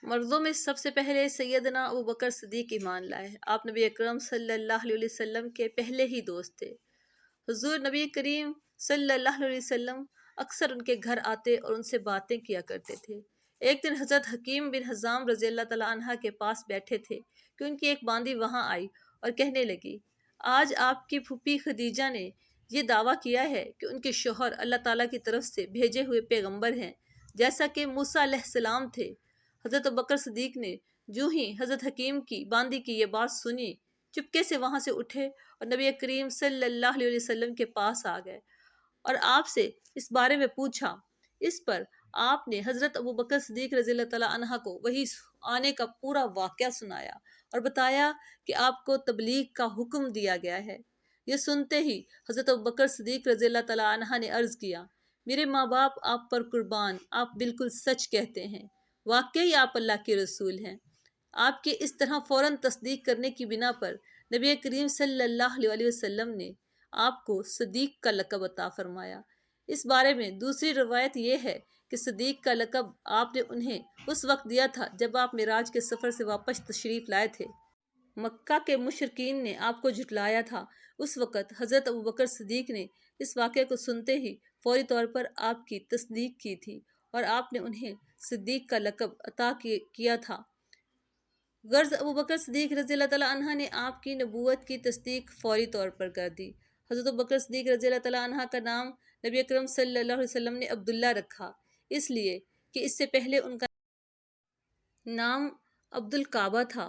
मर्दों में सबसे पहले सैयदना अबू बकर सिद्दीक ईमान लाए। आप नबी अकरम सल्लल्लाहु अलैहि वसल्लम के पहले ही दोस्त थे। हुजूर नबी करीम सल्लल्लाहु अलैहि वसल्लम अक्सर उनके घर आते और उनसे बातें किया करते थे। एक दिन हज़रत हकीम बिन हज़ाम रज़ी अल्लाह तआला अन्हा के पास बैठे थे कि उनकी एक बांदी वहां आई और कहने लगी, आज आपकी फूफी खदीजा ने ये दावा किया है कि उनके शोहर अल्लाह ताला की तरफ से भेजे हुए पैगंबर हैं, जैसा कि मूसा अलैहिस्सलाम थे। हज़रत अबू बकर सिद्दीक ने जो ही हज़रत हकीम की बांदी की ये बात सुनी, चुपके से वहां से उठे और नबी करीम सल्लल्लाहु अलैहि वसल्लम के पास आ गए और आपसे इस बारे में पूछा। इस पर आपने हज़रत अबू बकर सिद्दीक रज़ी अल्लाह तआला अन्हा को वही आने का पूरा वाक़या सुनाया और बताया कि आपको तबलीग का हुक्म दिया गया है। ये सुनते ही हज़रत अबू बकर सिद्दीक रज़ी अल्लाह तआला अन्हा ने अर्ज़ किया, मेरे माँ बाप आप पर कुर्बान, आप बिल्कुल सच कहते हैं, वाकई आप अल्लाह के रसूल हैं। आपके इस तरह फ़ौरन तस्दीक करने की बिना पर नबी करीम सल्लल्लाहु अलैहि वसल्लम ने आपको सदीक का लक़ब अता फरमाया। इस बारे में दूसरी रवायत यह है कि सदीक का लक़ब आपने उन्हें उस वक्त दिया था जब आप मिराज के सफ़र से वापस तशरीफ़ लाए थे। मक्का के मुशरिकीन ने आपको झुटलाया था। उस वक़्त हज़रत अबू बकर सिद्दीक ने इस वाक़े को सुनते ही फ़ौरी तौर पर आपकी तस्दीक की थी और आपने उन्हें सिद्दीक का लक़ब अता किया था। गर्ज अबू बकर सिद्दीक रज़ी अल्लाह तआला अन्हा ने आपकी नबूवत की तस्दीक फ़ौरी तौर पर कर दी। हज़रत अबू बकर सिद्दीक रज़ी अल्लाह तआला अन्हा का नाम नबी अकरम सल्लल्लाहु अलैहि वसल्लम ने अब्दुल्ला रखा, इसलिए कि इससे पहले उनका नाम अब्दुल काबा था।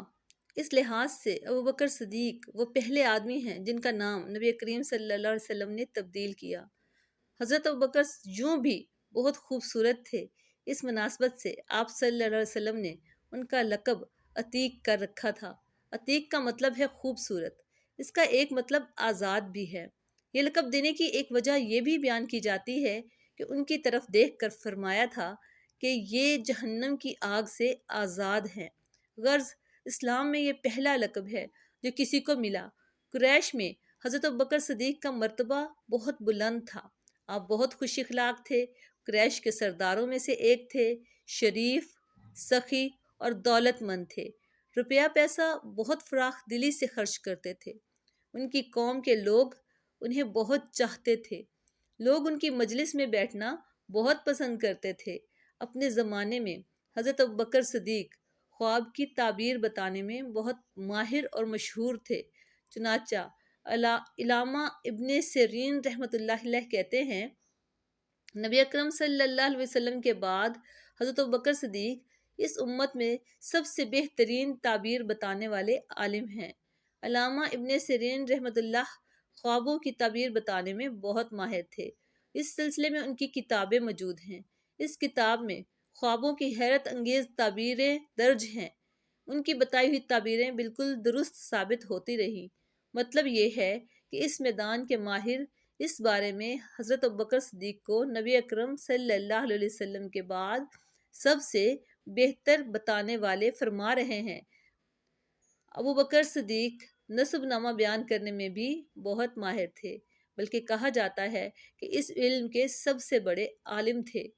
इस लिहाज से अबू बकर सिद्दीक वो पहले आदमी हैं जिनका नाम नबी करीम सल्लल्लाहु अलैहि वसल्लम ने तब्दील किया। हज़रत अबू बकर यूँ भी बहुत खूबसूरत थे, इस मुनासबत से आप सल्लल्लाहु अलैहि वसल्लम ने उनका लक़ब अतीक कर रखा था। अतीक का मतलब है खूबसूरत। इसका एक मतलब आज़ाद भी है। ये लक़ब देने की एक वजह यह भी बयान की जाती है कि उनकी तरफ देख कर फरमाया था कि ये जहन्नम की आग से आज़ाद हैं। गर्ज़ इस्लाम में ये पहला लक़ब है जो किसी को मिला। कुरैश में हज़रत अबू बकर सिद्दीक का मर्तबा बहुत बुलंद था। आप बहुत खुश अखलाक थे, कुरैश के सरदारों में से एक थे, शरीफ, सखी और दौलतमंद थे। रुपया पैसा बहुत फराख दिली से खर्च करते थे। उनकी कौम के लोग उन्हें बहुत चाहते थे। लोग उनकी मजलिस में बैठना बहुत पसंद करते थे। अपने ज़माने में हज़रत अबू बकर सिद्दीक ख्वाब की ताबीर बताने में बहुत माहिर और मशहूर थे। चुनाचा इलामा इब्ने सिरीन रहमतुल्लाह अलैह कहते हैं, नबी अकरम सल्लल्लाहु अलैहि वसल्लम के बाद हज़रत अबू बकर सिद्दीक इस उम्मत में सबसे बेहतरीन ताबीर बताने वाले आलिम हैं। अल्लामा इब्ने सिरीन रहमतुल्लाह ख्वाबों की ताबीर बताने में बहुत माहिर थे। इस सिलसिले में उनकी किताबें मौजूद हैं। इस किताब में ख्वाबों की हैरत अंगेज़ ताबीरें दर्ज हैं। उनकी बताई हुई ताबीरें बिल्कुल दुरुस्त साबित होती रही। मतलब ये है कि इस मैदान के माहिर इस बारे में हज़रत अबू बकर सिद्दीक को नबी अकरम सल्लल्लाहु अलैहि वसल्लम के बाद सबसे बेहतर बताने वाले फरमा रहे हैं। अबू बकर सिद्दीक नस्बनामा बयान करने में भी बहुत माहिर थे, बल्कि कहा जाता है कि इस इल्म के सबसे बड़े आलिम थे।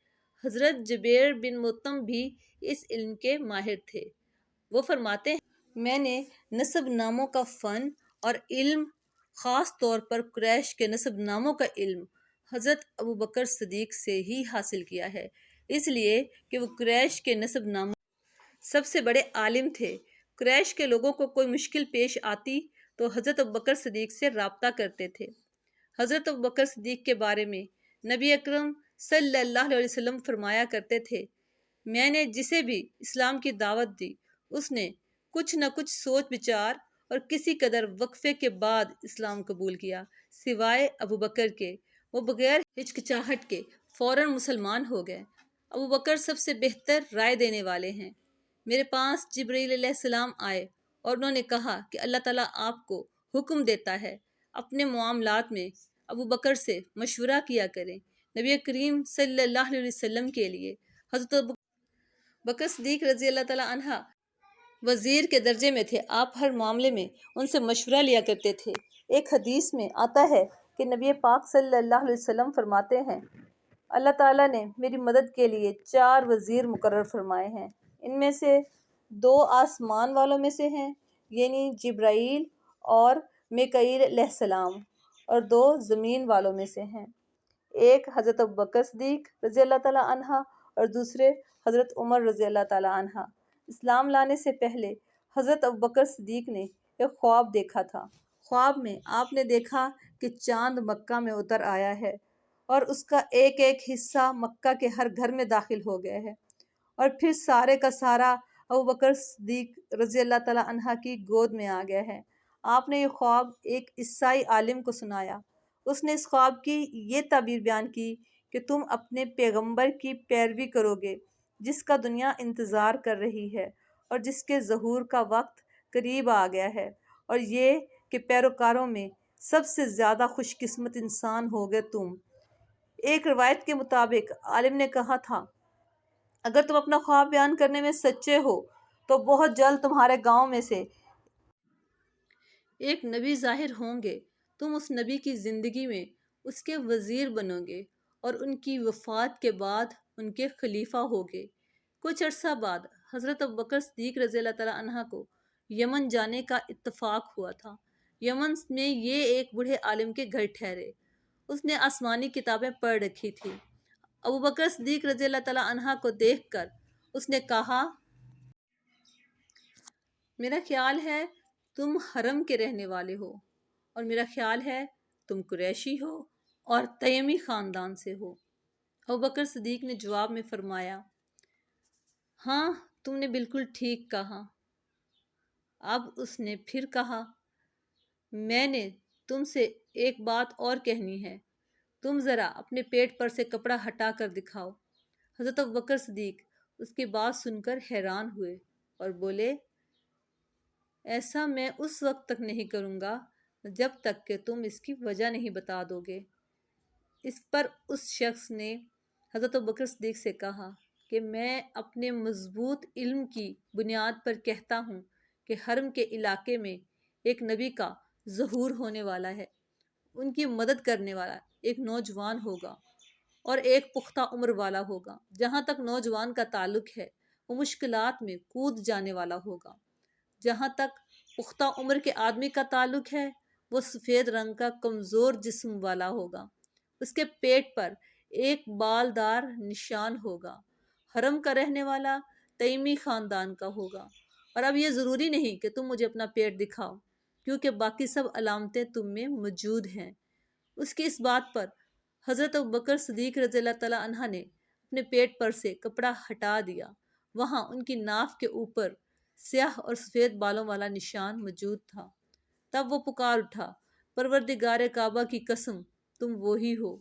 हज़रत जुबैर बिन मुत्तम भी इस इल्म के माहिर थे। वो फरमाते हैं, मैंने नस्बनामों का फ़न और इल्म ख़ास तौर पर कुरैश के नस्बनामों का इल्म हज़रत अबू बकर सिद्दीक से ही हासिल किया है, इसलिए कि वो कुरैश के नस्बनामों सबसे बड़े आलिम थे। कुरैश के लोगों को कोई मुश्किल पेश आती तो हज़रत अबू बकर सिद्दीक से राब्ता करते थे। हज़रत अबू बकर सिद्दीक के बारे में नबी अकरम सल्लल्लाहु अलैहि वसल्लम फरमाया करते थे, मैंने जिसे भी इस्लाम की दावत दी उसने कुछ न कुछ सोच विचार और किसी कदर वक्फे के बाद इस्लाम कबूल किया, सिवाय अबू बकर के। वो बगैर हिचकिचाहट के फ़ौरन मुसलमान हो गए। अबू बकर सबसे बेहतर राय देने वाले हैं। मेरे पास जिब्रील अलैहिस्सलाम आए और उन्होंने कहा कि अल्लाह ताला आपको हुक्म देता है अपने मामलात में अबू बकर से मशवरा किया करें। नबी करीम सल्लल्लाहु अलैहि वसल्लम के लिए हज़रत अबू बकर सिद्दीक रज़ी अल्लाह ताला अन्हा वज़ीर के दर्जे में थे। आप हर मामले में उनसे मशवरा लिया करते थे। एक हदीस में आता है कि नबी पाक सल्लल्लाहु अलैहि वसल्लम फरमाते हैं, अल्लाह ताला ने मेरी मदद के लिए 4 वज़ीर मुकर्रर फरमाए हैं। ان میں سے 2 آسمان والوں میں سے ہیں، یعنی جبرائیل اور میکائیل علیہ السلام، اور 2 زمین والوں میں سے ہیں، ایک حضرت ابوبکر صدیق رضی اللہ تعالیٰ عنہ اور دوسرے حضرت عمر رضی اللہ تعالیٰ عنہ۔ اسلام لانے سے پہلے حضرت ابوبکر صدیق نے ایک خواب دیکھا تھا۔ خواب میں آپ نے دیکھا کہ چاند مکہ میں اتر آیا ہے اور اس کا ایک ایک حصہ مکہ کے ہر گھر میں داخل ہو گیا ہے، اور پھر سارے کا سارا ابوبکر صدیق رضی اللہ تعالیٰ عنہ کی گود میں آ گیا ہے۔ آپ نے یہ خواب ایک عیسائی عالم کو سنایا۔ اس نے اس خواب کی یہ تعبیر بیان کی کہ تم اپنے پیغمبر کی پیروی کرو گے جس کا دنیا انتظار کر رہی ہے اور جس کے ظہور کا وقت قریب آ گیا ہے، اور یہ کہ پیروکاروں میں سب سے زیادہ خوش قسمت انسان ہوگے تم۔ ایک روایت کے مطابق عالم نے کہا تھا، اگر تم اپنا خواب بیان کرنے میں سچے ہو تو بہت جلد تمہارے گاؤں میں سے ایک نبی ظاہر ہوں گے، تم اس نبی کی زندگی میں اس کے وزیر بنو گے اور ان کی وفات کے بعد ان کے خلیفہ ہوگے۔ کچھ عرصہ بعد حضرت ابوبکر صدیق رضی اللہ تعالیٰ عنہ کو یمن جانے کا اتفاق ہوا تھا۔ یمن میں یہ ایک بوڑھے عالم کے گھر ٹھہرے۔ اس نے آسمانی کتابیں پڑھ رکھی تھی۔ ابوبکر صدیق رضی اللہ تعالیٰ عنہ کو دیکھ کر اس نے کہا، میرا خیال ہے تم حرم کے رہنے والے ہو، اور میرا خیال ہے تم قریشی ہو اور تیمی خاندان سے ہو۔ ابوبکر صدیق نے جواب میں فرمایا، ہاں تم نے بالکل ٹھیک کہا۔ اب اس نے پھر کہا، میں نے تم سے ایک بات اور کہنی ہے، تم ذرا اپنے پیٹ پر سے کپڑا ہٹا کر دکھاؤ۔ حضرت ابوبکر صدیق اس کی بات سن کر حیران ہوئے اور بولے، ایسا میں اس وقت تک نہیں کروں گا جب تک کہ تم اس کی وجہ نہیں بتا دو گے۔ اس پر اس شخص نے حضرت ابوبکر صدیق سے کہا کہ میں اپنے مضبوط علم کی بنیاد پر کہتا ہوں کہ حرم کے علاقے میں ایک نبی کا ظہور ہونے والا ہے، ان کی مدد کرنے والا ایک نوجوان ہوگا اور ایک پختہ عمر والا ہوگا۔ جہاں تک نوجوان کا تعلق ہے وہ مشکلات میں کود جانے والا ہوگا، جہاں تک پختہ عمر کے آدمی کا تعلق ہے وہ سفید رنگ کا کمزور جسم والا ہوگا، اس کے پیٹ پر ایک بالدار نشان ہوگا، حرم کا رہنے والا تیمی خاندان کا ہوگا، اور اب یہ ضروری نہیں کہ تم مجھے اپنا پیٹ دکھاؤ کیونکہ باقی سب علامتیں تم میں موجود ہیں۔ اس کی اس بات پر حضرت ابوبکر صدیق رضی اللہ تعالیٰ عنہ نے اپنے پیٹ پر سے کپڑا ہٹا دیا۔ وہاں ان کی ناف کے اوپر سیاہ اور سفید بالوں والا نشان موجود تھا۔ تب وہ پکار اٹھا، پروردگار کعبہ کی قسم تم وہی ہو